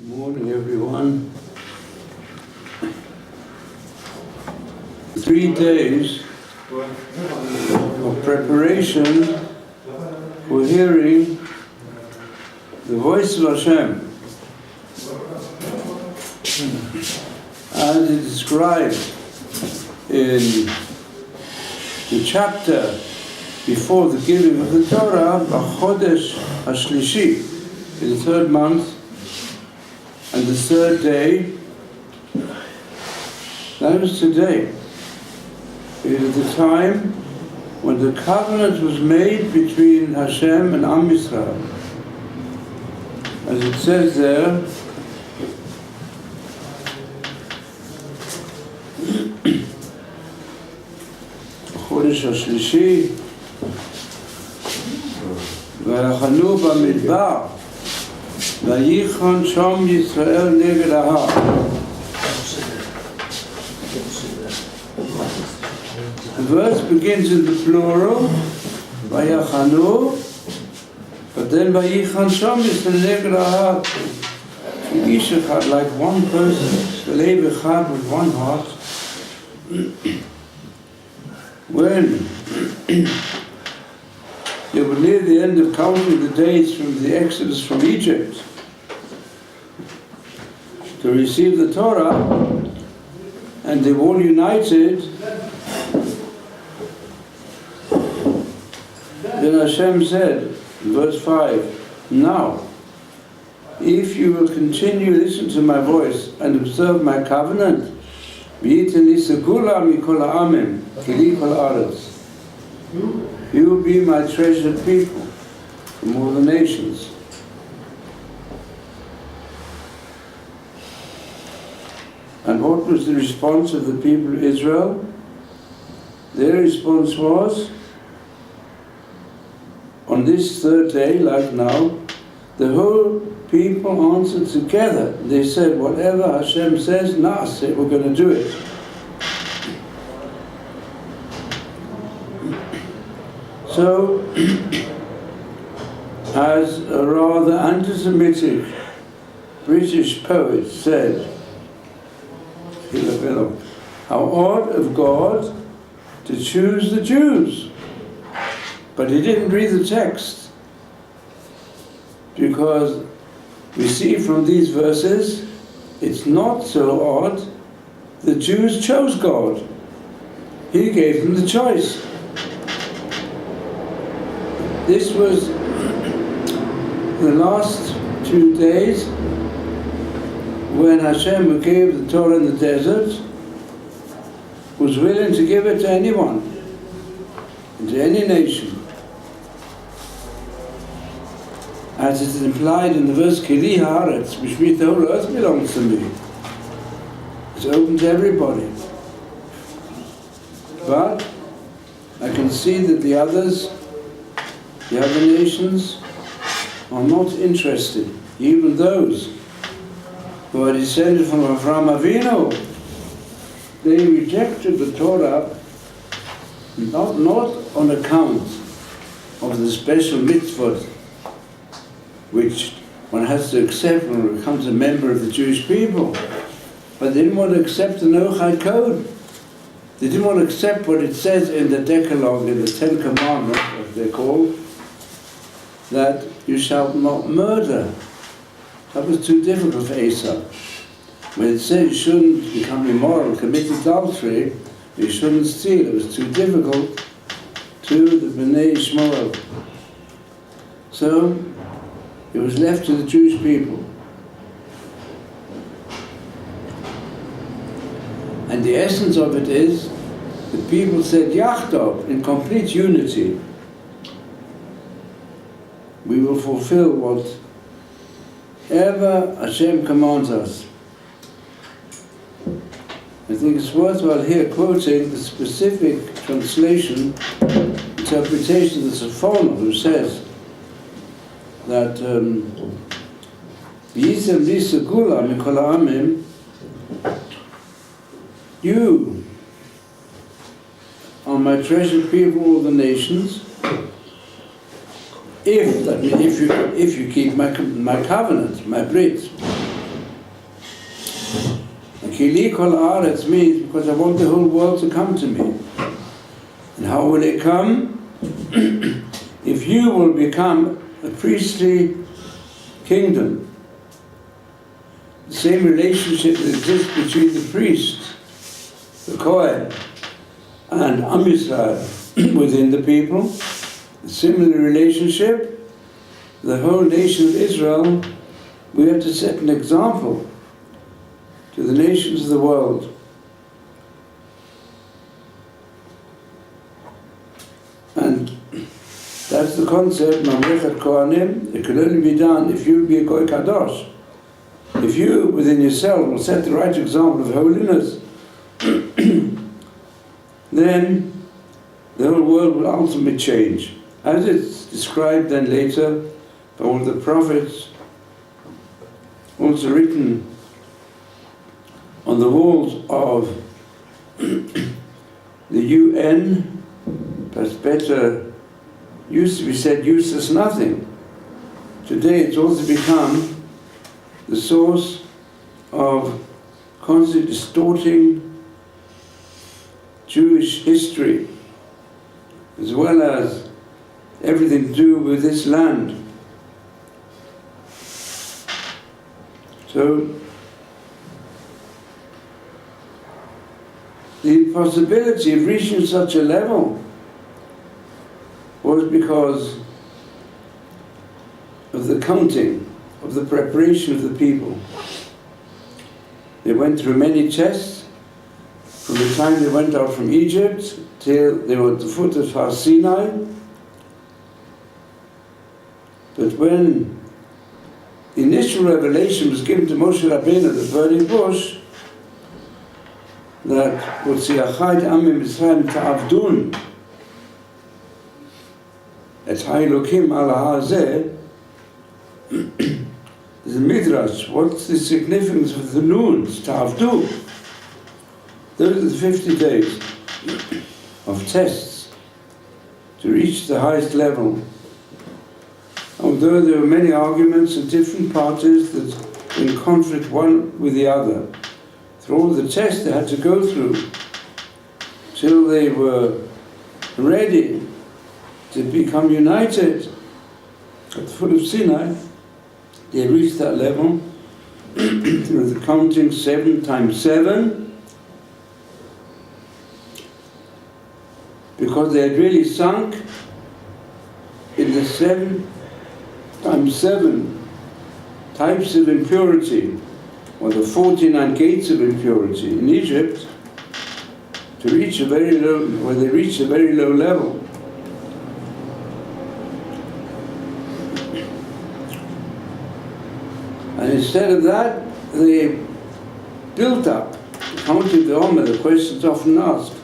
Good morning, everyone. 3 days of preparation for hearing the voice of Hashem, as it is described in the chapter before the giving of the Torah, Chodesh HaShlishi, in the 3rd month, and the 3rd day. That was today. It is the time when the covenant was made between Hashem and Am Yisrael. As it says there, Chodesh HaShlishi, V'achanu b'midbar, Vayichon shom Yisrael neged ahar. The verse begins in the plural, Vayachanu, but then Vayichon shom Yisrael neged ahar. Ish echad, like one person, Lev echad, with one heart. When they were near the end of counting the days from the Exodus from Egypt to receive the Torah, and they were all united, then Hashem said, in verse 5, now, if you will continue to listen to my voice and observe my covenant, you will be my treasured people from all the nations. And what was the response of the people of Israel? Their response was, on this 3rd day, like now, the whole people answered together. They said, whatever Hashem says, Na'aseh, we're going to do it. So, as a rather anti-Semitic British poet said, how odd of God to choose the Jews. But he didn't read the text, because we see from these verses, it's not so odd. The Jews chose God. He gave them the choice. This was the last 2 days when Hashem, who gave the Torah in the desert, was willing to give it to anyone, to any nation. As it is implied in the verse, Kili haaretz, which means the whole earth belongs to me. It's open to everybody. But I can see that the other nations are not interested. Even those who are descended from Avraham Avinu, they rejected the Torah not on account of the special mitzvot which one has to accept when one becomes a member of the Jewish people, but they didn't want to accept the Noachide Code. They didn't want to accept what it says in the Decalogue, in the 10 Commandments, as they're called, that you shall not murder. That was too difficult for Esau. When it said you shouldn't become immoral, commit adultery, you shouldn't steal, it was too difficult to the Bnei Ishmael. So it was left to the Jewish people. And the essence of it is, the people said, Yachtov, in complete unity, we will fulfill whatever Hashem commands us. I think it's worthwhile here quoting the specific interpretation of the Sophono, who says that you are my treasured people, all the nations, if you keep my covenant, my brit. Kili kol haaretz means because I want the whole world to come to me. And how will it come? If you will become a priestly kingdom, the same relationship that exists between the priest, the Kohen, and Am Yisrael within the people, a similar relationship, the whole nation of Israel, we have to set an example to the nations of the world. And that's the concept, Mamlechet Kohanim. It can only be done if you be a Goy Kadosh. If you, within yourself, will set the right example of holiness, then the whole world will ultimately change. As it's described then later by all the prophets, also written on the walls of the UN, that's better, used to be said useless nothing. Today it's also become the source of constantly distorting Jewish history, as well as everything to do with this land. So, the possibility of reaching such a level was because of the counting, of the preparation of the people. They went through many tests from the time they went out from Egypt till they were at the foot of Har Sinai. But when the initial revelation was given to Moshe Rabbeinu at the burning bush, that V'tziachai Amim Mitzrayim ta'avdun et ha'elokim ala ha'azeh, there's a midrash. What's the significance of the noons, ta'avdu? Those are the 50 days of tests to reach the highest level. Although there were many arguments and different parties that were in conflict one with the other, through all the tests they had to go through till they were ready to become united at the foot of Sinai, they reached that level through the counting 7 times 7, because they had really sunk in the 7 times 7 types of impurity, or the 49 gates of impurity in Egypt, to reach a very low, where they reached a very low level. And instead of that, they built up, counting the Omer. The question's often asked,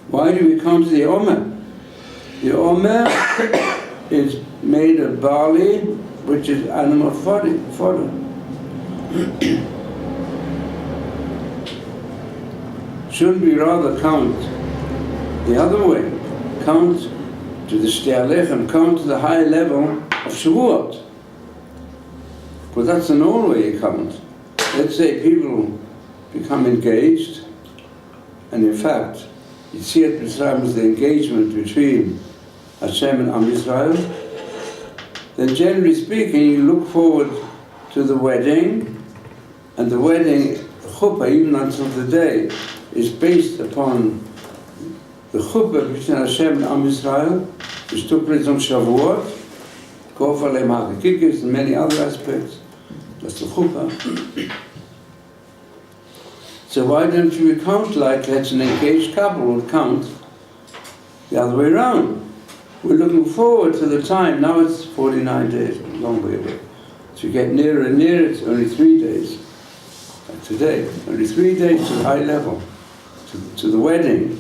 why do we count the Omer? The Omer is made of barley, which is animal fodder. Shouldn't we rather count the other way? Count to the Shtei Alechem, count to the high level of Shavuot. Because that's the normal way you count. Let's say people become engaged, and in fact, you see at Mitzrayim as the engagement between Hashem and Am Yisrael, then generally speaking, you look forward to the wedding, and the wedding chuppah, even until today, is based upon the chuppah between Hashem and Am Yisrael, which took place on Shavuot, Kof Aleim HaKikis, and many other aspects. That's the chuppah. So why don't you count like let's an engaged couple would count the other way around? We're looking forward to the time. Now it's 49 days, a long way away. So you get nearer and nearer. It's only 3 days. Like today, only 3 days to the high level, to the wedding.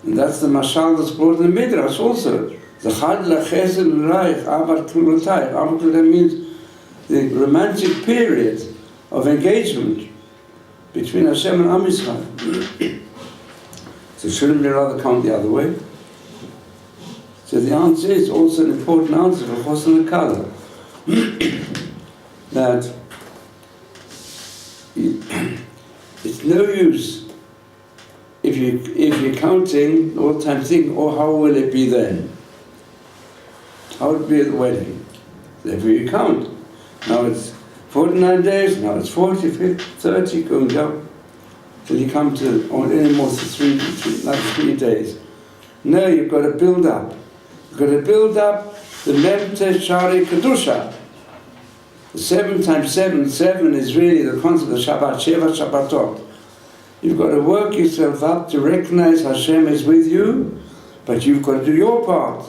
And that's the mashal that's brought in the Midrash also. The chad lachesed l'raich avar klulotai. Avar klulotai means the romantic period of engagement between Hashem and Am Yisrael. So shouldn't we rather count the other way? So the answer is also an important answer for Chosn HaKala, that it's no use if you're counting all the time, thinking, oh, how will it be then? How will it be at the wedding? Therefore you count. Now it's 49 days, now it's 40, 50, 30, going down, till you come to any more than another 3 days. No, you've got to build up. You've got to build up the Memte Shari Kedusha. The 7 times 7, 7 is really the concept of Shabbat, Sheva Shabbatot. You've got to work yourself up to recognize Hashem is with you, but you've got to do your part.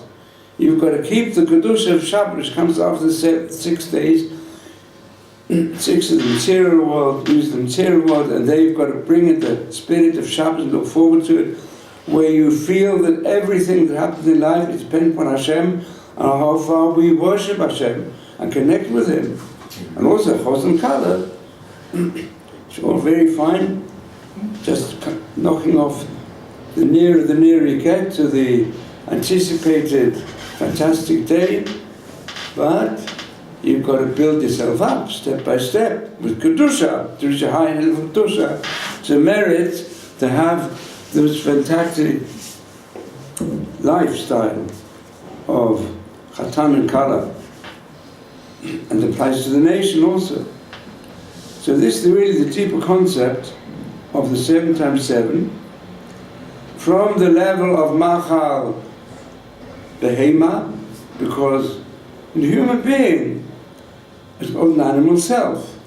You've got to keep the Kedusha of Shabbat, which comes after the 6 days, 6 of the material world, use the material world, and there you've got to bring in the spirit of Shabbat and look forward to it, where you feel that everything that happens in life is dependent upon Hashem, and how far we worship Hashem and connect with Him. And also Chos and Kala, it's all very fine, just knocking off the nearer you get to the anticipated fantastic day, but you've got to build yourself up step by step with Kedusha, to reach a high level of Kedusha, to merit to have this fantastic lifestyle of Chatan and Kala, and applies to the nation also. So this is really the deeper concept of the 7 times 7, from the level of Machal Behema, because the human being has got an animal self,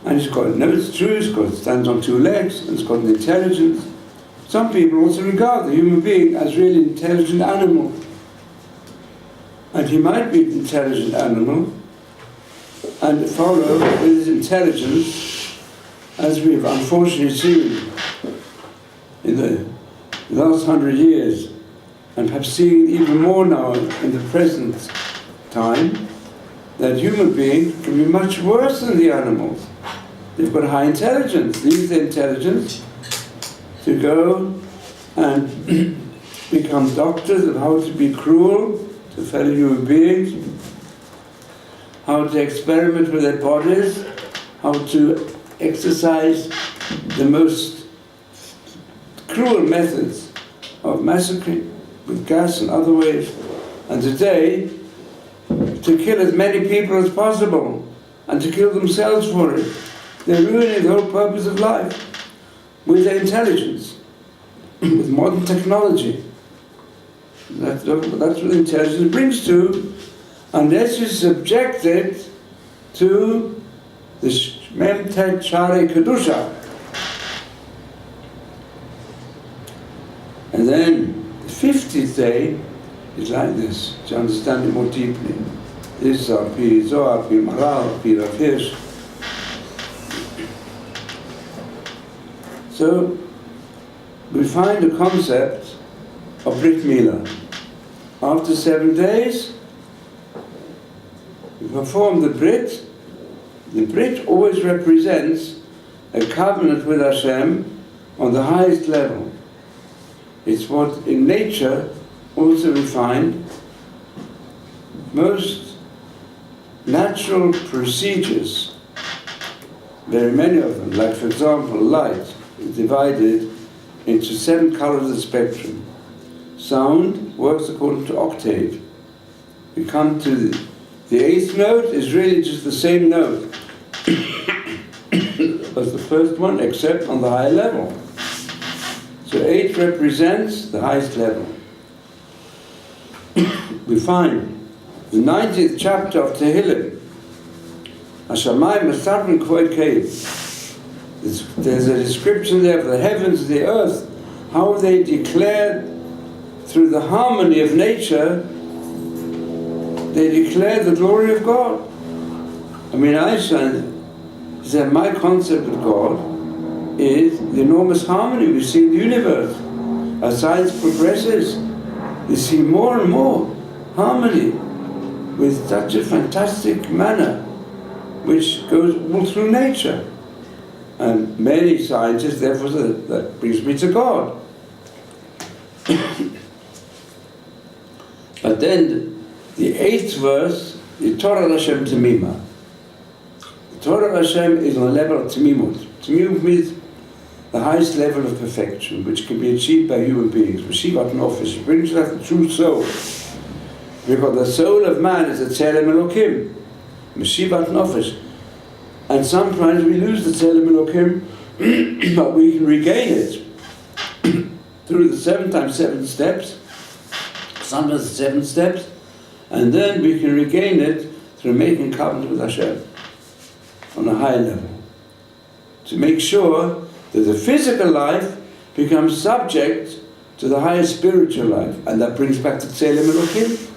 and it's true, it stands on 2 legs, and it's got an intelligence. Some people also regard the human being as really an intelligent animal. And he might be an intelligent animal and follow with his intelligence, as we've unfortunately seen in the last 100 years, and perhaps seeing even more now in the present time, that human beings can be much worse than the animals. They've got high intelligence. They use their intelligence to go and become doctors of how to be cruel to fellow human beings, how to experiment with their bodies, how to exercise the most cruel methods of massacring with gas and other ways, and today to kill as many people as possible and to kill themselves for it. They're ruining the whole purpose of life with their intelligence, with modern technology. That's what intelligence brings to, unless you subject it to the Memtet Shari Kedusha. And then the 50th day is like this, to understand it more deeply. This is our Pi Zohar, Pi Maral, Pi Rav Hirsch. So we find the concept of Brit Milah. After 7 days, we perform the Brit. The Brit always represents a covenant with Hashem on the highest level. It's what in nature also we find most natural procedures, very many of them, like for example light is divided into 7 colors of the spectrum. Sound works according to octave. We come to the 8th note is really just the same note as the first one, except on the high level. So 8 represents the highest level. We find the 90th chapter of Tehillim, Hashamayim Asarvim Kvod Keiv. There's a description there of the heavens, the earth, how they declared through the harmony of nature, they declare the glory of God. I mean, Einstein said, my concept of God is the enormous harmony we see in the universe. As science progresses, you see more and more harmony with such a fantastic manner, which goes all through nature. And many scientists therefore say, that brings me to God. But then the 8th verse, the Torah Hashem Temima. Torah of Hashem is on the level of Tmimut. Tmimut means the highest level of perfection, which can be achieved by human beings. Mashivat Nofesh, it brings out the true soul. Because the soul of man is a Tzelem Elokim. Mashivat Nofesh. And sometimes we lose the Tzelem Elokim, but we can regain it through the 7 times 7 steps, sometimes 7 steps, and then we can regain it through making covenant with Hashem on a high level, to make sure that the physical life becomes subject to the higher spiritual life, and that brings back to Tzelem Elokim.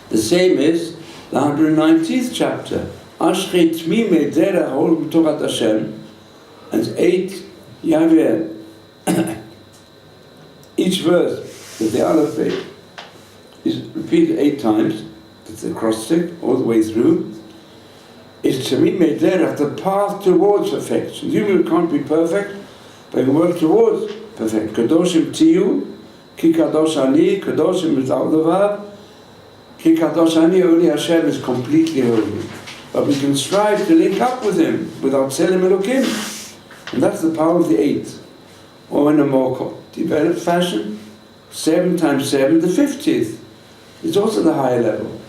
The same is the 119th chapter, Ashchei Tmimei Derech Hol B'Torat Hashem, and 8 Yaveh. Each verse that the Aleph is repeated 8 times, that's the acrostic, all the way through. It's Tmimei Derech, the path towards perfection. You can't be perfect, but you work towards perfection. Kadoshim Tiyu, Ki Kadosh Ani, Kadoshim without the verb, Ki Kadosh Ani, only Hashem is completely holy. But we can strive to link up with Him without Tzelem Elokim. And that's the power of the 8. Or in a more developed fashion, 7 times 7, the 50th. It's also the higher level.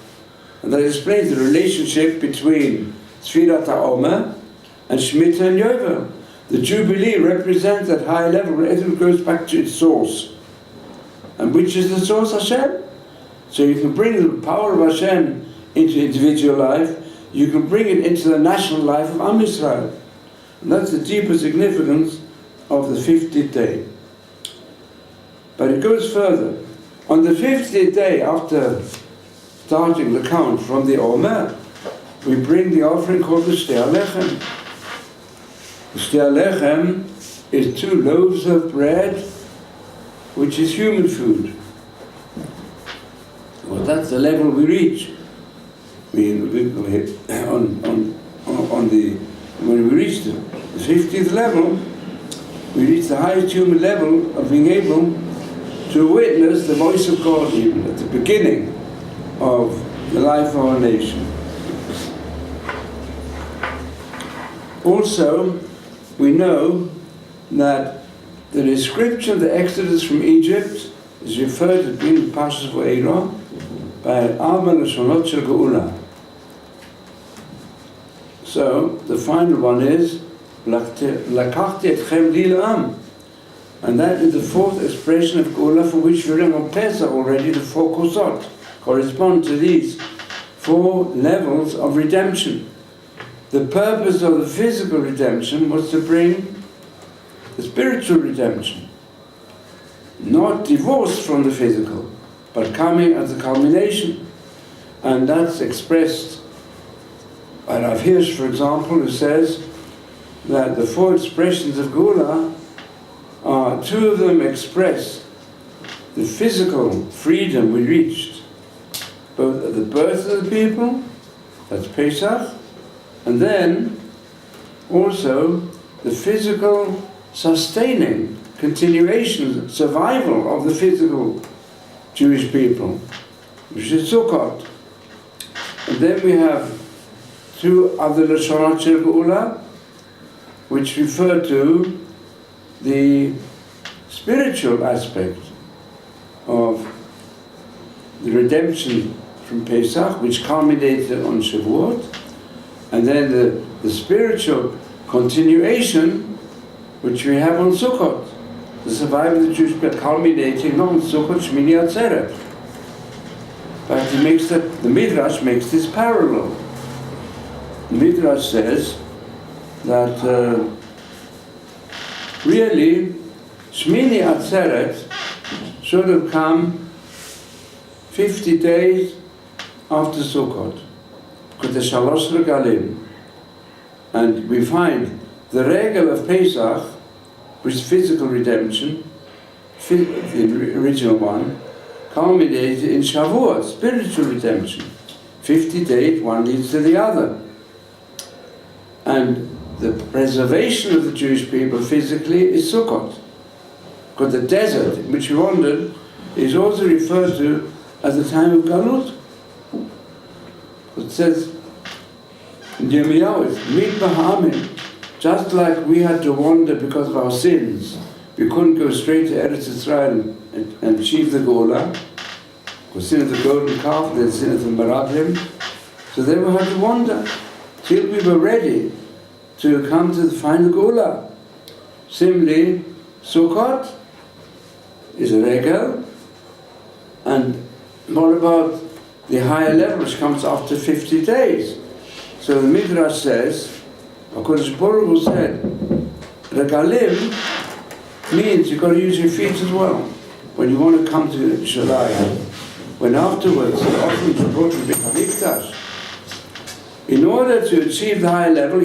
And that explains the relationship between Sfirat HaOmer and Shemitah and Yovel. The Jubilee represents that higher level where everything goes back to its source. And which is the source? Hashem. So you can bring the power of Hashem into individual life, you can bring it into the national life of Am Yisrael. And that's the deeper significance of the 50th day. But it goes further. On the 50th day, after starting the count from the Omer, we bring the offering called the Shtei HaLechem. The Shtei HaLechem is 2 loaves of bread, which is human food. Well, that's the level we reach. When we reach the 50th level, we reach the highest human level of being able to witness the voice of God even at the beginning of the life of our nation. Also, we know that the description of the Exodus from Egypt is referred to being the Parshas Va'era by Arba Lashonot Shel Geula. So, the final one is Lakachti etchem li la'am. And that is the 4th expression of Geula, for which we learn on Pesach already, the 4 kosot correspond to these 4 levels of redemption. The purpose of the physical redemption was to bring the spiritual redemption. Not divorced from the physical, but coming as a culmination. And that's expressed by Rav Hirsch, for example, who says that the 4 expressions of Geula are 2 of them express the physical freedom we reached, both at the birth of the people, that's Pesach, and then also the physical sustaining, continuation, survival of the physical Jewish people, which is Sukkot. And then we have 2 other Lashonot Shel Geula, which refer to the spiritual aspect of the redemption from Pesach, which culminated on Shavuot, and then the spiritual continuation, which we have on Sukkot, the survival of the Jewish people culminating on Sukkot Shmini Atzeret. But he makes the Midrash makes this parallel. The Midrash says that really Shmini Atzeret should have come 50 days after Sukkot, because the Shalosh Regalim. And we find the regal of Pesach, which is physical redemption, the original one, culminated in Shavuot, spiritual redemption. 50 days, one leads to the other. And the preservation of the Jewish people physically is Sukkot. Because the desert in which we wandered is also referred to as the time of Galut. It says in Yirmiyahu, meet Bahamim. Just like we had to wander because of our sins, we couldn't go straight to Eretz Israel and achieve the Gola, because sin of the golden calf, then sin of the Meraglim. So then we had to wander till we were ready to come to the final Gola. Similarly, Sukkot is a regel, and what about the higher level which comes after 50 days? So the Midrash says, HaKadosh Baruch Hu said, Regalim means you've got to use your feet as well when you want to come to Shavuot. When afterwards the offerings were brought to the Hamikdash, in order to achieve the higher level,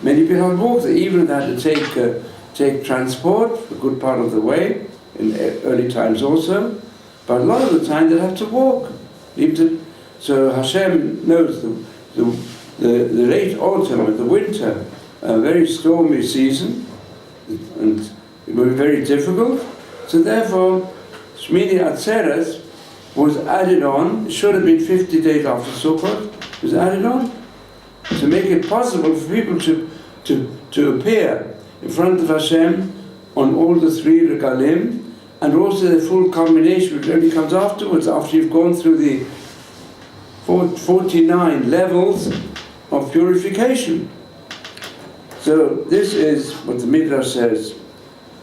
many people had walked. They even had to take transport a good part of the way, in early times also, but a lot of the time they'd have to walk. So Hashem knows the late autumn and the winter, a very stormy season, and it was very difficult. So therefore, Shmini Atzeret was added on. It should have been 50 days after Sukkot. It was added on to make it possible for people to appear in front of Hashem on all the three regalim, and also the full combination which only comes afterwards, after you've gone through the 49 levels of purification. So this is what the Midrash says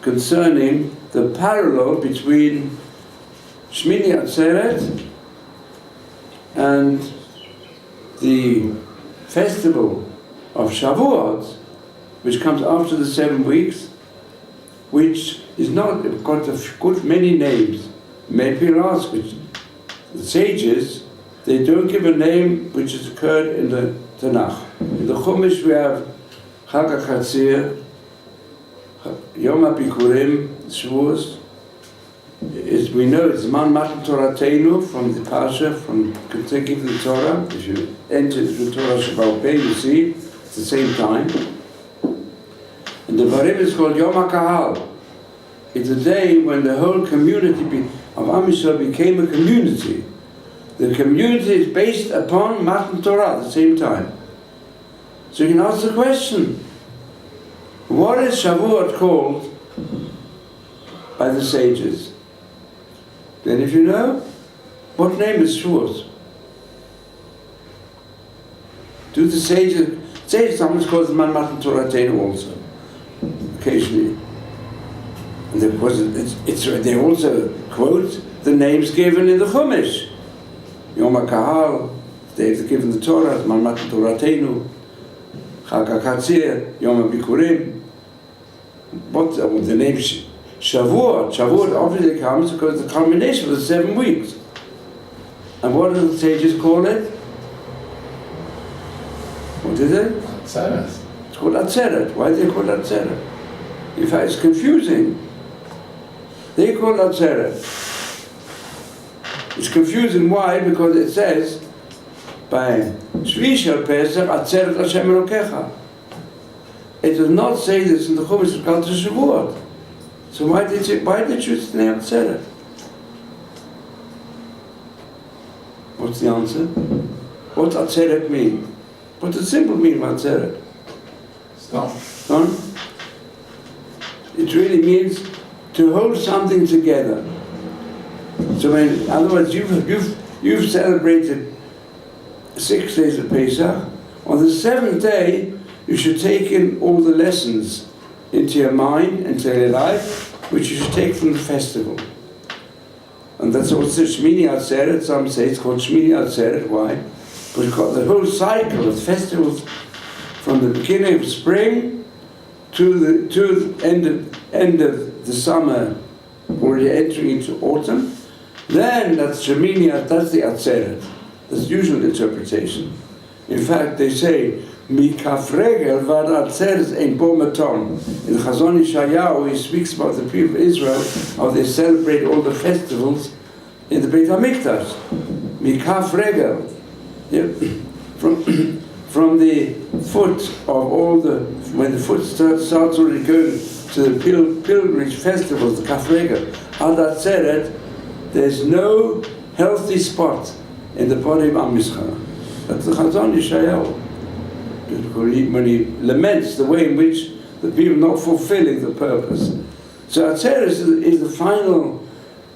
concerning the parallel between Shmini Atzeret and the festival of Shavuot, which comes after the 7 weeks, which is not got a good many names. Maybe people ask, which the sages, they don't give a name which has occurred in the Tanakh. In the Chumash we have Chag HaChatzir, Yom HaBikurim, Shavuos. We know it's Man Matan Toratenu from the Pasha, from Kentucky to the Torah. If you enter the Torah Shabbat Pei, you see it's the same time. And the Varim is called Yom HaKahal. It's a day when the whole community of Am Yisrael became a community. The community is based upon Matan Torah at the same time. So you can ask the question, what is Shavuot called by the sages? Then if you know, what name is Shavuot? Do the sages sometimes calls the Man Matan Torah Teinu also, occasionally. And they also quote the names given in the Chumash. Yom HaKahal, they've given the Torah, Man Matan Torah Teinu, Chag HaChatzir, Yom HaBikurim. What the name Shavuot obviously comes because it's the combination of the 7 weeks. And what do the sages call it? What is it? Atzeret. It's called Atzeret. Why do they call it Atzeret? In fact, it's confusing. They call it Atzeret. It's confusing. Why? Because it says by Shvi Shel Pesach Atzeret Hashem Elokecha. It does not say this in the Chumash. It's called the Shavuot. So why did you say Atzeret? What's the answer? What does Atzeret mean? What does simple mean by Atzeret? Stone. It really means to hold something together. So in other words, you've celebrated 6 days of Pesach. On the 7th day, you should take in all the lessons into your mind, into your life, which you should take from the festival. And that's also Shmini Atzeret. Some say it's called Shmini Atzeret. Why? Because it's got the whole cycle of festivals from the beginning of spring to the end of the summer, already entering into autumn. Then that's Shemini, that's the Atzeret. That's the usual interpretation. In fact, they say, Mikaf regel vad atzeret ein bo maton. In Chazon Yeshayahu, he speaks about the people of Israel, how they celebrate all the festivals in the Beit HaMikdash. Mikaf regel. Yeah. From the foot of all when the foot starts already going to the pilgrimage festivals, the Kaf regel, Ad Atzeret, there's no healthy spot in the body of Am Yisrael. That's the Chazon Yeshayahu. when he laments the way in which the people are not fulfilling the purpose. So Atzeres is the final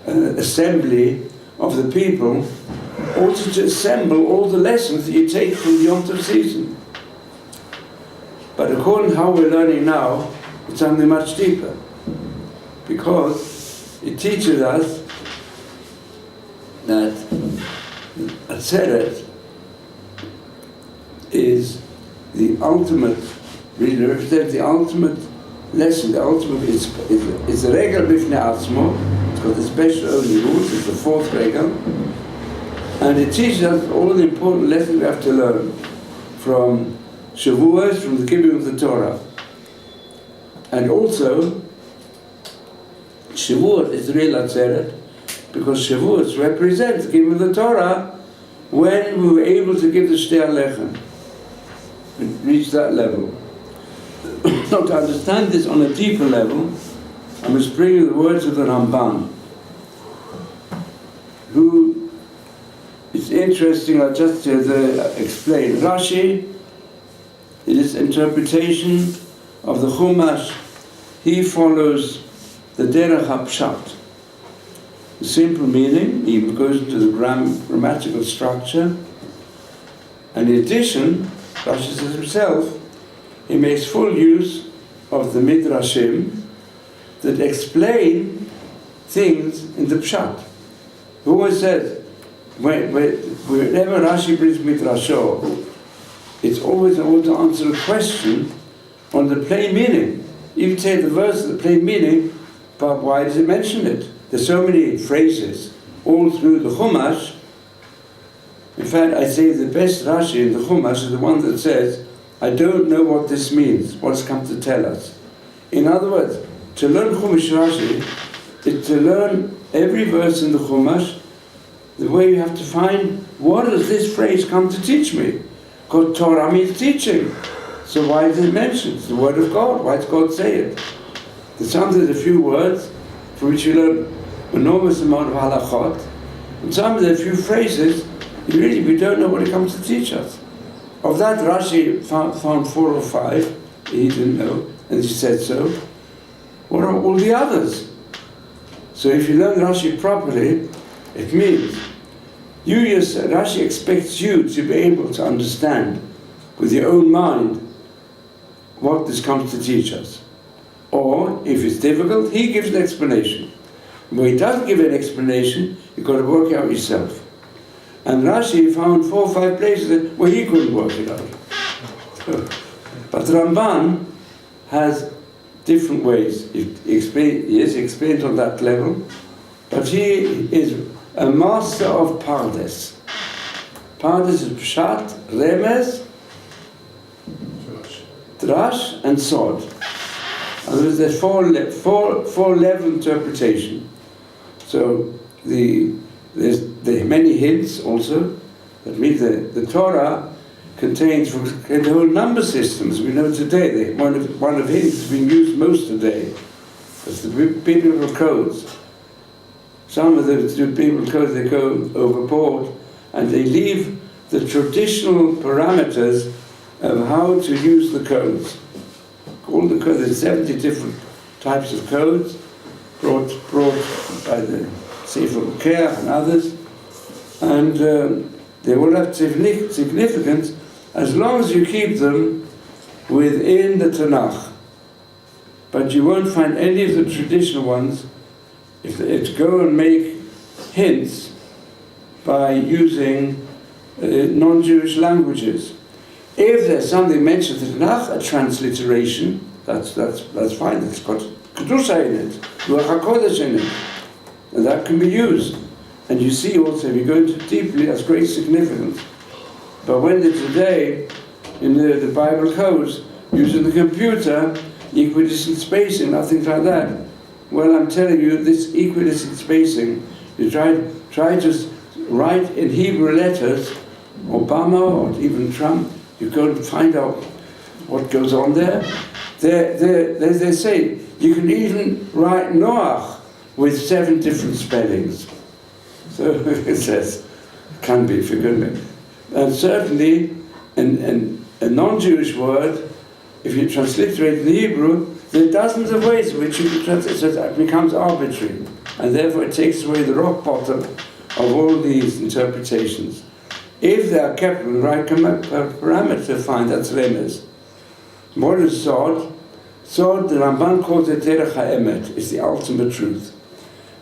assembly of the people, also to assemble all the lessons that you take from the Yom Tov season. But according to how we're learning now, it's something much deeper, because it teaches us that Atzeret is the ultimate, really represents the ultimate lesson. The ultimate is the regel b'fnei atzmo. It's got the special only rules. It's the fourth regel, and it teaches us all the important lessons we have to learn from Shavuot, from the giving of the Torah. And also, Shavuot is the real Atzeret, because Shavuot represents the giving of the Torah when we were able to give the Shtei Alechem and reach that level. Now, to understand this on a deeper level, I must bring you the words of the Ramban, who, it's interesting, I'll just explain. Rashi, in his interpretation of the Chumash, he follows the Derech HaPshat. The simple meaning, he even goes into the grammatical structure. And in addition, Rashi says himself, he makes full use of the Midrashim that explain things in the Pshat. He always says, whenever Rashi brings Midrasho, it's always in order to answer a question on the plain meaning. You can take the verse of the plain meaning, but why does it mention it? There's so many phrases all through the Chumash. In fact, I say the best Rashi in the Chumash is the one that says, I don't know what this means, what's come to tell us. In other words, to learn Chumash Rashi is to learn every verse in the Chumash the way you have to find, what does this phrase come to teach me? Because Torah means teaching. So why is it mentioned? It's the word of God. Why does God say it? There's sometimes a few words for which you learn enormous amount of halachot, and some there's a few phrases we don't know what it comes to teach us. Of that, Rashi found 4 or 5. He didn't know, and he said so. What are all the others? So if you learn Rashi properly, it means Rashi expects you to be able to understand with your own mind what this comes to teach us. Or, if it's difficult, he gives an explanation. When he doesn't give an explanation, you've got to work it out yourself. And Rashi found 4 or 5 places where he couldn't work it out. But Ramban has different ways. He explained on that level, but he is a master of Pardes. Pardes is Pshat, Remez, Drash, and Sod. There's four level interpretation. So there's many hints also. That means the Torah contains the whole number systems we know today. One of hints is being used most today. It's the biblical codes. Some of the biblical codes, they go overboard and they leave the traditional parameters of how to use the codes. All the codes, there's 70 different types of codes brought by the Sefer Keach and others, and they all have significance as long as you keep them within the Tanakh. But you won't find any of the traditional ones if they go and make hints by using non-Jewish languages. If there's something mentioned in the Tanakh, a transliteration, that's fine. It's got Kedusha in it, Ruach HaKodesh in it, and that can be used. And you see also, if you go into deeply, that's great significance. But when today, in the Bible codes, using the computer, equidistant spacing, nothing like that. Well, I'm telling you, this equidistant spacing, you try to write in Hebrew letters, Obama or even Trump, you go and find out what goes on there. They say, you can even write Noach with 7 different spellings. So it says, can be, forgive me. And certainly, and a non-Jewish word, if you transliterate in Hebrew, there are dozens of ways in which you can translate, so it becomes arbitrary. And therefore it takes away the rock bottom of all these interpretations. If they are kept with the right parameter, fine, that's Remez. What is Sod? Sod, the Ramban calls it Derech HaEmet, is the ultimate truth.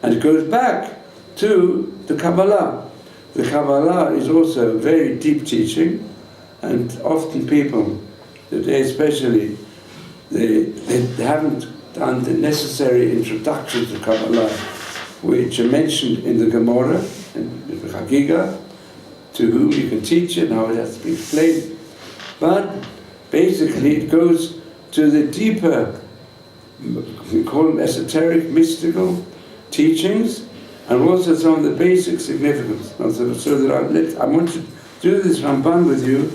And it goes back to the Kabbalah. The Kabbalah is also very deep teaching, and often people, today especially, they haven't done the necessary introduction to Kabbalah, which are mentioned in the Gemara, in the Chagiga, to whom you can teach it, how it has to be explained. But basically it goes to the deeper, we call them esoteric, mystical teachings, and also some of the basic significance. So that I want to do this Ramban with you,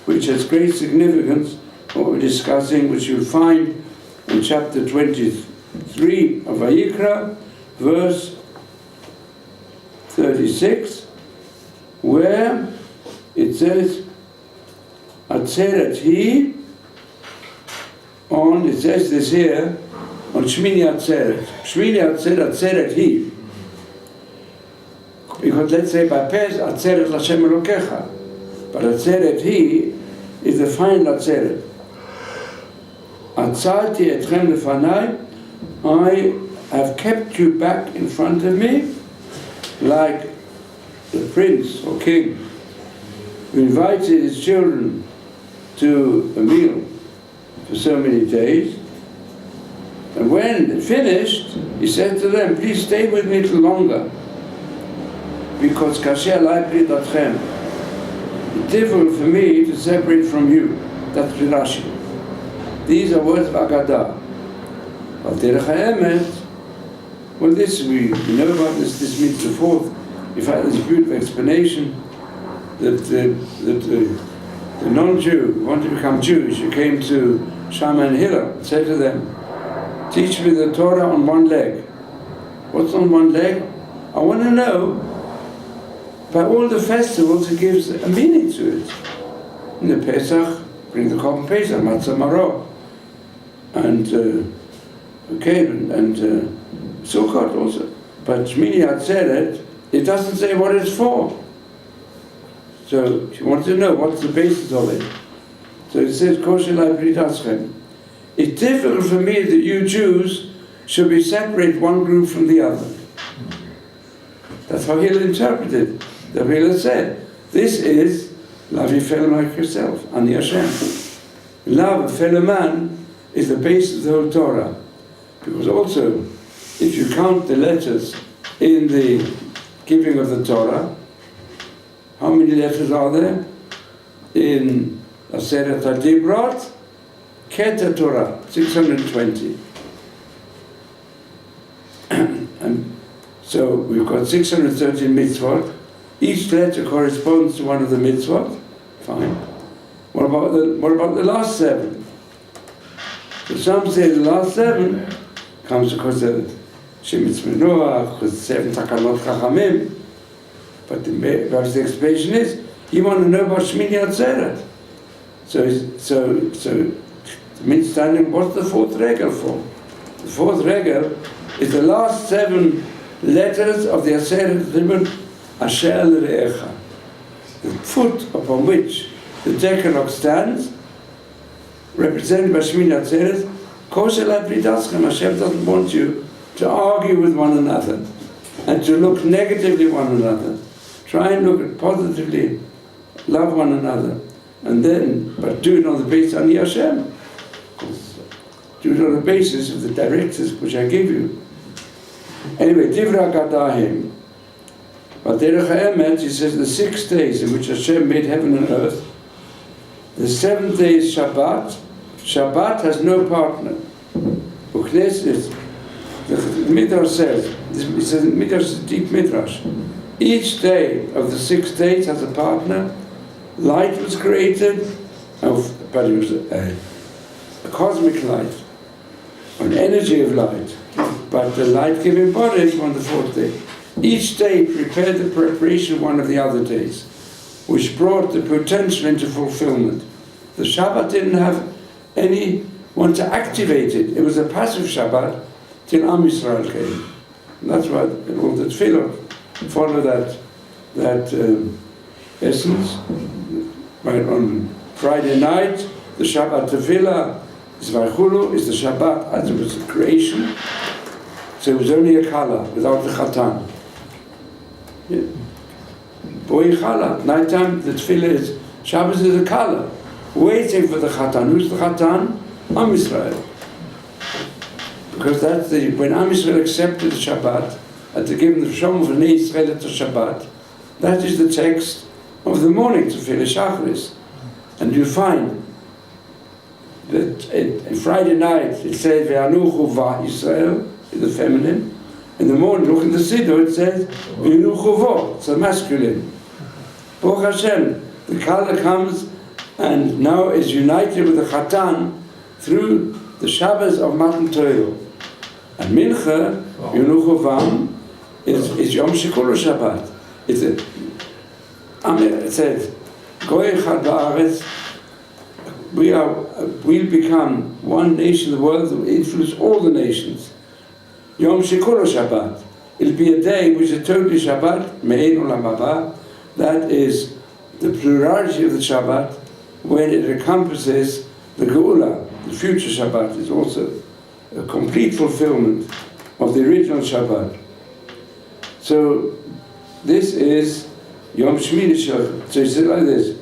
which has great significance, what we're discussing, which you'll find in chapter 23 of Vayikra, verse 36, where it says, Atzeret hi, on, it says this here, on Shmini Atzeret. Shmini Atzeret, Atzeret hi. Because let's say by Pes, Atzeret L'Hashem Elokecha. But Atzeret hi is the final Atzeret. Atzalti etchem lefanai, I have kept you back in front of me, like the prince or king who invited his children to a meal for so many days. And when it finished, he said to them, please stay with me a little longer, because kasher alai brit atchem. It's difficult for me to separate from you. That's Rashi. These are words of Agadah. But Derech HaEmet, well, this we know about this. This means the fourth. In fact, there's a beautiful explanation that the non-Jew who wanted to become Jewish, who came to Shammai and Hillel, and said to them, teach me the Torah on one leg. What's on one leg? I want to know, by all the festivals, it gives a meaning to it. In the Pesach, bring the Korban Pesach, Matzah Maror, and Sukkot also. But Shmini Atzeret, it doesn't say what it's for. So she wanted to know what's the basis of it. So it says, Kosher Lai Brit Aschem. It's difficult for me that you Jews should be separate one group from the other. That's how Hillel interpreted. The Hillel said, this is love your fellow like yourself, Ani Hashem. Love a fellow man is the basis of the whole Torah. Because also, if you count the letters in the giving of the Torah, how many letters are there? In Aseret HaDibrot, Keter Torah, 620. And so we've got 613 mitzvot. Each letter corresponds to one of the mitzvot. Fine. What about the last 7? So some say the last 7 comes because of Shemitz Menuah, because 7 Takanot Chachamim. But the explanation is, you want to know about Shmini Atzeret. So it means standing, what's the 4th regel for? The 4th regel is the last 7 letters of the Aseret Rimon, Asher L'Re'echa. The foot upon which the Decalogue stands, represented by Shmini Atzeret, Kosher Lai Brit Aschem. Hashem doesn't want you to argue with one another and to look negatively at one another. Try and look at positively, love one another, and then, but do it on the basis of Ani Hashem. Do it on the basis of the directives which I give you. Anyway, Divrei Gadahim. But Derech HaEmet, he says, the 6 days in which Hashem made heaven and earth, the 7th day is Shabbat. Shabbat has no partner. Ukneses, the Midrash says, it says Midrash is a deep Midrash. Each day of the 6 days has a partner. Light was created, but it was a cosmic light, an energy of light. But the light-giving body is on the 4th day. Each day prepared the preparation of one of the other days, which brought the potential into fulfillment. The Shabbat didn't have anyone to activate it. It was a passive Shabbat till Am Yisrael came. And that's why all the tefillah follow that essence. Right, on Friday night, the Shabbat tefillah is Vaychulu, is the Shabbat as it was a creation. So it was only a kala without the chatan. Yeah. Boy chala, nighttime the tefillah is Shabbos is a kala, waiting for the chatan. Who's the chatan? Am Yisrael. Because that's when Am Yisrael accepted the Shabbat, and to give them the Shom of Bnei Yisrael to Shabbat, that is the text of the morning tefillah Shacharis. And you find that in Friday night it says Ve'anuchu va Yisrael, the feminine. In the morning, look in the Siddur, it says Ve'anuchu vo, it's a masculine. Baruch Hashem, the Kala comes and now is united with the Chatan through the Shabbos of Matan Torah. And Mincha, Ve'anuchu vam, is Yom Shekulu Shabbat. It says, Goy Echad Ba'aretz, we'll become one nation in the world that will influence all the nations. Yom Shekulu Shabbat. It'll be a day which is totally Shabbat, Me'ein Olam Haba. That is the plurality of the Shabbat when it encompasses the Geula, the future Shabbat, is also a complete fulfillment of the original Shabbat. So this is Yom Shmini Shabbat. So he said like this.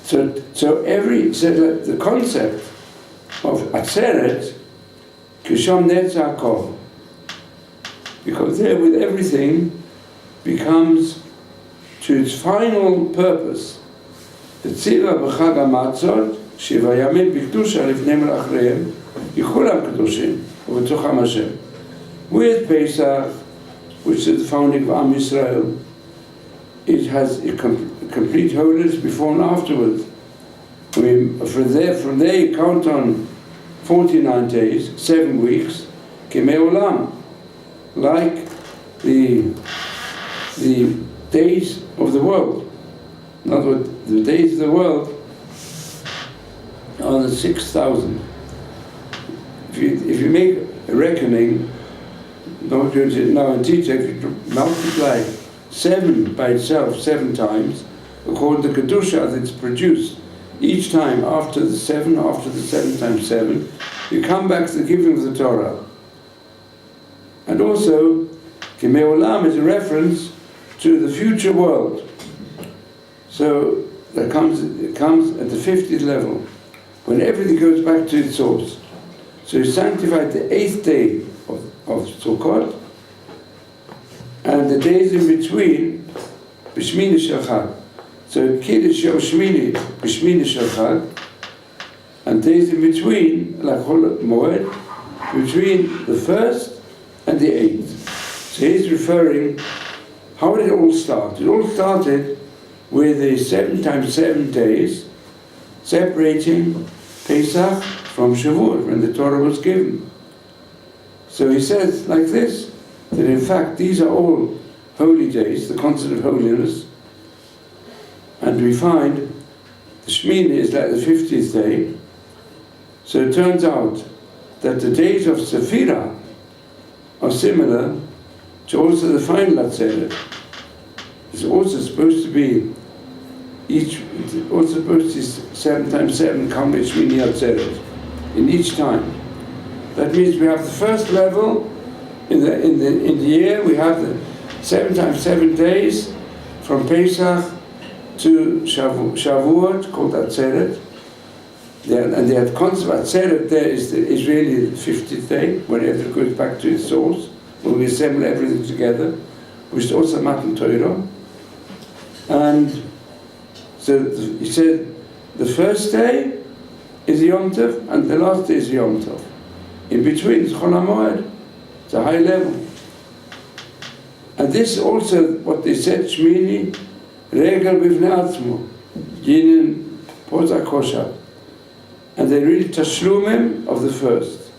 So the concept of Atzeret, Kisham Netzah Kol, because there with everything becomes to its final purpose. The Tziva B'Chag HaMatzot, Shiva Yamim B'Kedusha Lifnei Melachreihem, Yichulam Kedushim, U'B'Tocham Hashem. With Pesach, which is the founding of Am Yisrael, it has a complete holiness before and afterwards. From there you count on 49 days, 7 weeks, Kemei Olam, like the days of the world. In other words, the days of the world are the 6,000. If you make a reckoning, not going to now in detail, if you multiply 7 by itself 7 times, according to Kedusha that it's produced, each time after the 7 times 7, you come back to the giving of the Torah. And also, Kemei Olam is a reference to the future world. So it comes at the 50th level, when everything goes back to its source. So he sanctified the 8th day of Sukkot, and the days in between, B'Shmini Shel Chag. So Kiddush Yom Shmini, B'Shmini Shel Chag, and days in between, like Chol Moed, between the 1st and the 8th. So he's referring, how did it all start? It all started with the 7 times 7 days, separating Pesach from Shavuot, when the Torah was given. So he says like this, that in fact these are all holy days, the concept of holiness, and we find the Shmini is like the 50th day. So it turns out that the days of Sephirah are similar to also the final Atzeret. It's also supposed to be also supposed to be 7 times 7 come with Shmini Atzeret in each time. That means we have the first level in the year. We have the 7 times 7 days from Pesach to Shavuot, called Atzeret. And the concept of Atzeret there is really the 50th day, when everything goes back to its source, when we assemble everything together, which is also Matan Torah. And so he said, the first day is Yom Tov, and the last day is Yom Tov. In between is Chol HaMoed. It's a high level. And this also, what they said, Shmini, Regel Bivnei Atzmo, Yinin Poza Kosha. And they read Tashlumim of the first.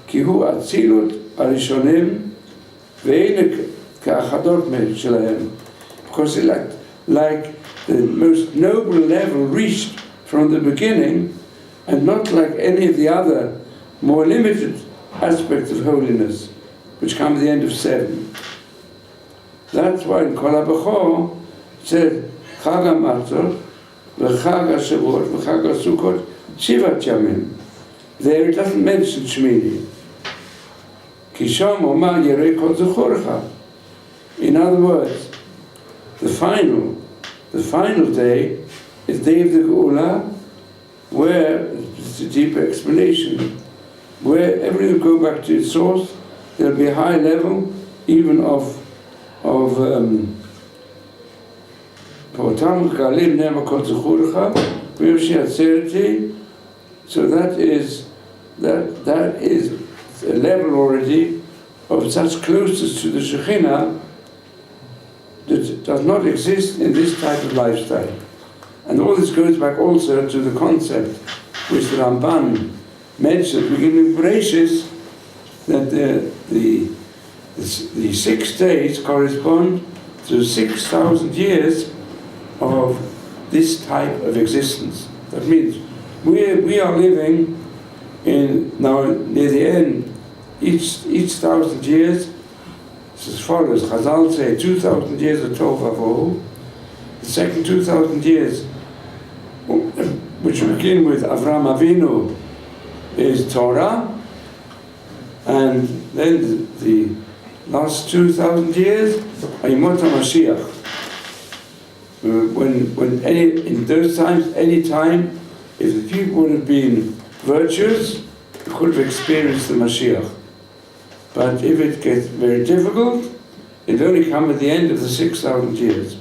Kihu Atzilut Arishonim, Ve'ene Ka'achadot Shelahem. Because it's like the most noble level reached from the beginning, and not like any of the other more limited aspects of holiness, which come at the end of 7. That's why in Kol HaBechor it says, Chag HaMatzot, V'Chag HaShavuot, V'Chag HaSukkot, Shivat Yamim. There it doesn't mention Shmini. Ki sham omar yerei kol zechorcha. In other words, the final day is Day of the Geula, where it's a deeper explanation, where everything will go back to its source. There'll be a high level, even of Potam Kalim Nema Kol Zechorcha, V'Yoshi Atzereti. So that is a level already of such closeness to the Shekhinah that does not exist in this type of lifestyle. And all this goes back also to the concept which the Ramban mentioned at the beginning of Bereshis, that the 6 days correspond to 6,000 years of this type of existence. That means we are living in now near the end. Each 1,000 years, it's as follows. Chazal say 2,000 years of Tov Vavohu. The second 2,000 years, which begin with Avram Avinu, is Torah, and then the last 2,000 years are Yemot HaMashiach. In those times, any time, if the people would have been virtuous, they could have experienced the Mashiach. But if it gets very difficult, it'll only come at the end of the 6,000 years.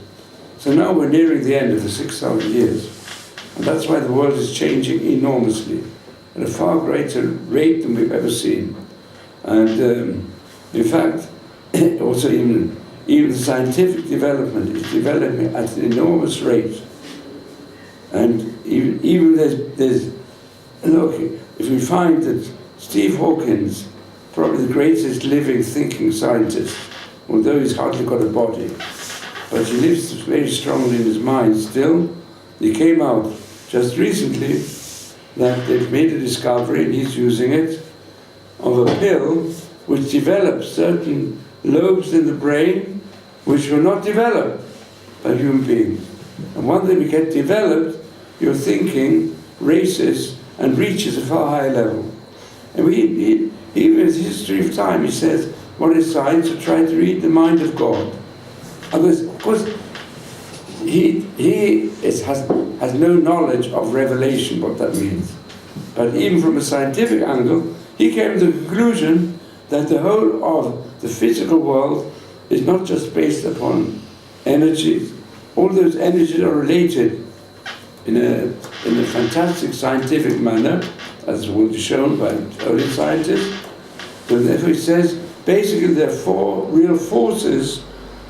So now we're nearing the end of the 6,000 years. And that's why the world is changing enormously, at a far greater rate than we've ever seen. And in fact, also even the scientific development is developing at an enormous rate. And even there's look, if we find that Steve Hawkins, probably the greatest living thinking scientist, although he's hardly got a body, but he lives very strongly in his mind still. He came out just recently that they've made a discovery, and he's using it, of a pill which develops certain lobes in the brain which were not developed by human beings. And once they get developed, your thinking races and reaches a far higher level. And even in his history of time, he says, what is science? To try to read the mind of God. Of course, he has no knowledge of revelation, what that means. But even from a scientific angle, he came to the conclusion that the whole of the physical world is not just based upon energies. All those energies are related in a fantastic scientific manner, as will be shown by early scientists. So therefore he says, basically there are 4 real forces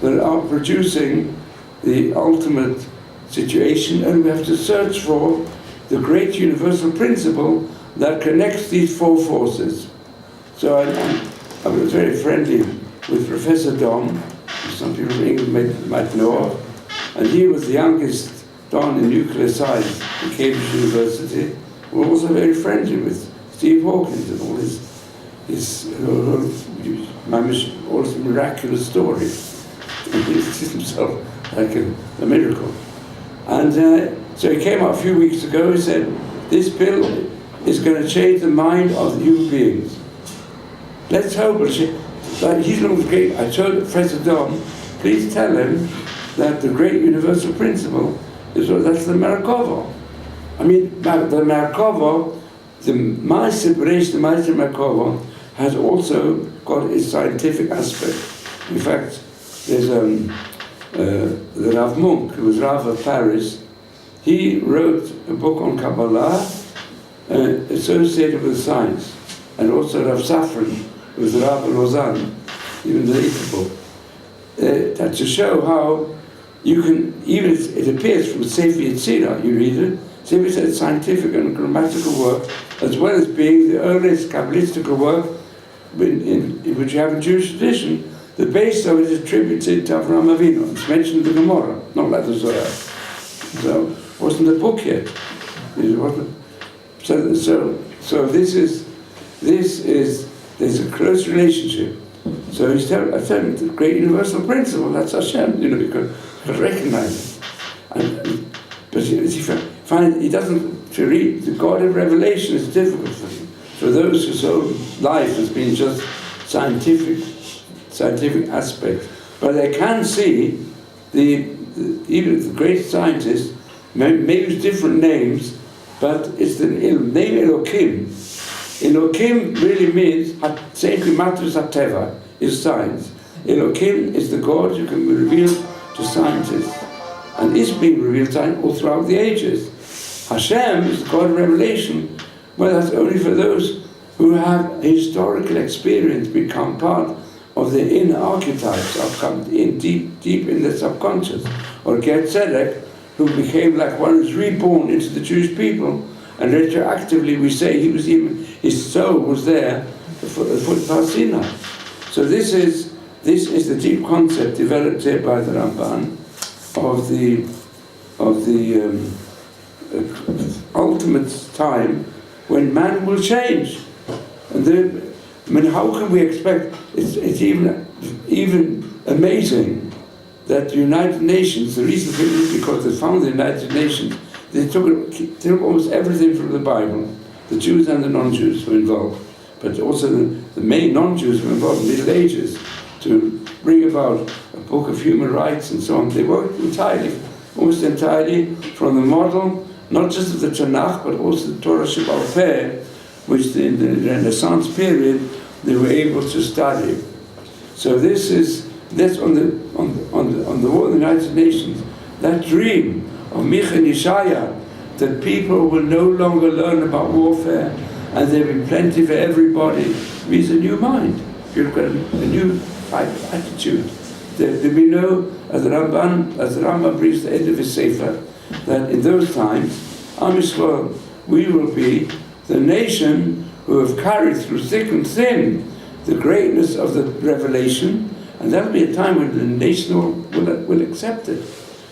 that are producing the ultimate situation, and we have to search for the great universal principle that connects these 4 forces. So I was very friendly with Professor Dom, who some people in England might know of, and he was the youngest Don in nuclear science at Cambridge University. We're also very friendly with Steve Hawkins and all his miraculous stories. He sees himself like a miracle. And so he came out a few weeks ago, he said, this pill is going to change the mind of the human beings. Let's hope. Like he's not great. I told Professor Dom, please tell him that the great universal principle is that's the Merkava. I mean, the Merkava, the Ma'aseh Bereshis, the Ma'aseh Merkava, has also got its scientific aspect. In fact, there's the Rav Munk, who was Rav of Paris. He wrote a book on Kabbalah associated with science, and also Rav Safran, who was the Rav of Lausanne, even the later book, to show how you can, even it appears from Sefer Yetzirah, you read it, Sefer Yetzirah is scientific and grammatical work, as well as being the earliest Kabbalistical work in which you have a Jewish tradition. The base of it is attributed to Avraham Avinu. It's mentioned in the Gemara, not like the Zohar. So, wasn't a book yet. So there's a close relationship. So I tell him the great universal principle, that's Hashem, because recognize it. But he doesn't, to read the God of Revelation is difficult for him. For those whose whole life has been just scientific aspect. But they can see even the great scientists, maybe with different names, but it's the name Elokim. Elokim really means, Seiki Matrus Hateva is science. Elokim is the God who can be revealed to scientists. And is being revealed all throughout the ages. Hashem is the God of Revelation, well, that's only for those who have historical experience, become part of the inner archetypes, come in deep in the subconscious. Or Ger Tzedek, who became like one who's reborn into the Jewish people, and retroactively we say his soul was there for Sinai. So this is the deep concept developed here by the Ramban of the ultimate time when man will change. And how can we expect? It's even amazing that the United Nations, the reason for it is because they founded the United Nations, they took almost everything from the Bible. The Jews and the non-Jews were involved, but also the main non-Jews were involved in the Middle Ages to bring about a book of human rights and so on. They worked almost entirely from the model, not just of the Tanakh, but also the Torah Sheba'al Peh, which in the Renaissance period they were able to study. So that's on the wall of the United Nations. That dream of Micha and Yeshaya, that people will no longer learn about warfare, and there will be plenty for everybody, means a new mind. You've got a new attitude. There will be no, as the Rambam brings the end of his Sefer, that in those times, Am Yisrael, we will be the nation who have carried through thick and thin the greatness of the revelation, and that will be a time when the nation will accept it.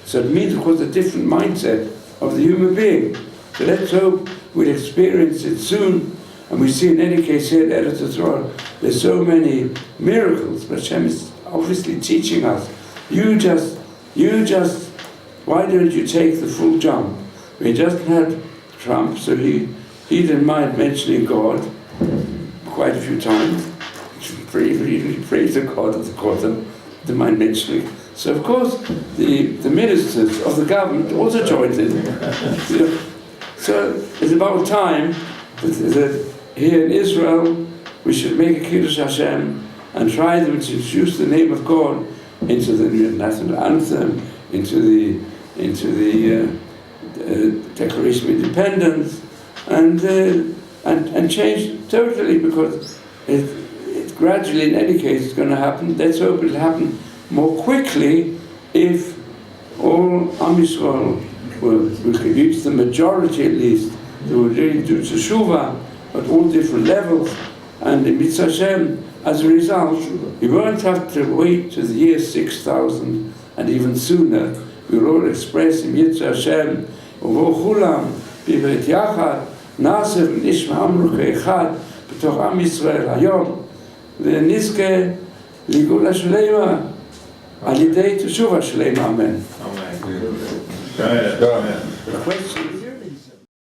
So it means, of course, a different mindset of the human being. So let's hope we'll experience it soon. And we see in any case here at Eretz Torah, there's so many miracles, but Hashem is obviously teaching us. You just, why don't you take the full jump? We just had Trump, so he didn't mind mentioning God quite a few times. He praised the God of the court, didn't mind mentioning. So of course, the ministers of the government also joined in. So it's about time that here in Israel we should make a Kiddush Hashem and try to introduce the name of God into the national anthem, into the Declaration of Independence, and change totally, because it gradually, in any case, is going to happen. Let's hope it'll happen more quickly if all Am Yisrael will reach the majority at least, who will really do teshuvah at all different levels, and in Mitzvah Hashem, as a result, we won't have to wait to the year 6000 and even sooner. We will all express in Mitzvah Hashem, Uvo Chulam, Bibrit Yachad, Nasev Nishma Amru Ke'echad, B'toch Am Yisrael Hayom, V'nizke Ligula Shleima, Al Yidei Teshuvah Shleima, Amen. Amen. The question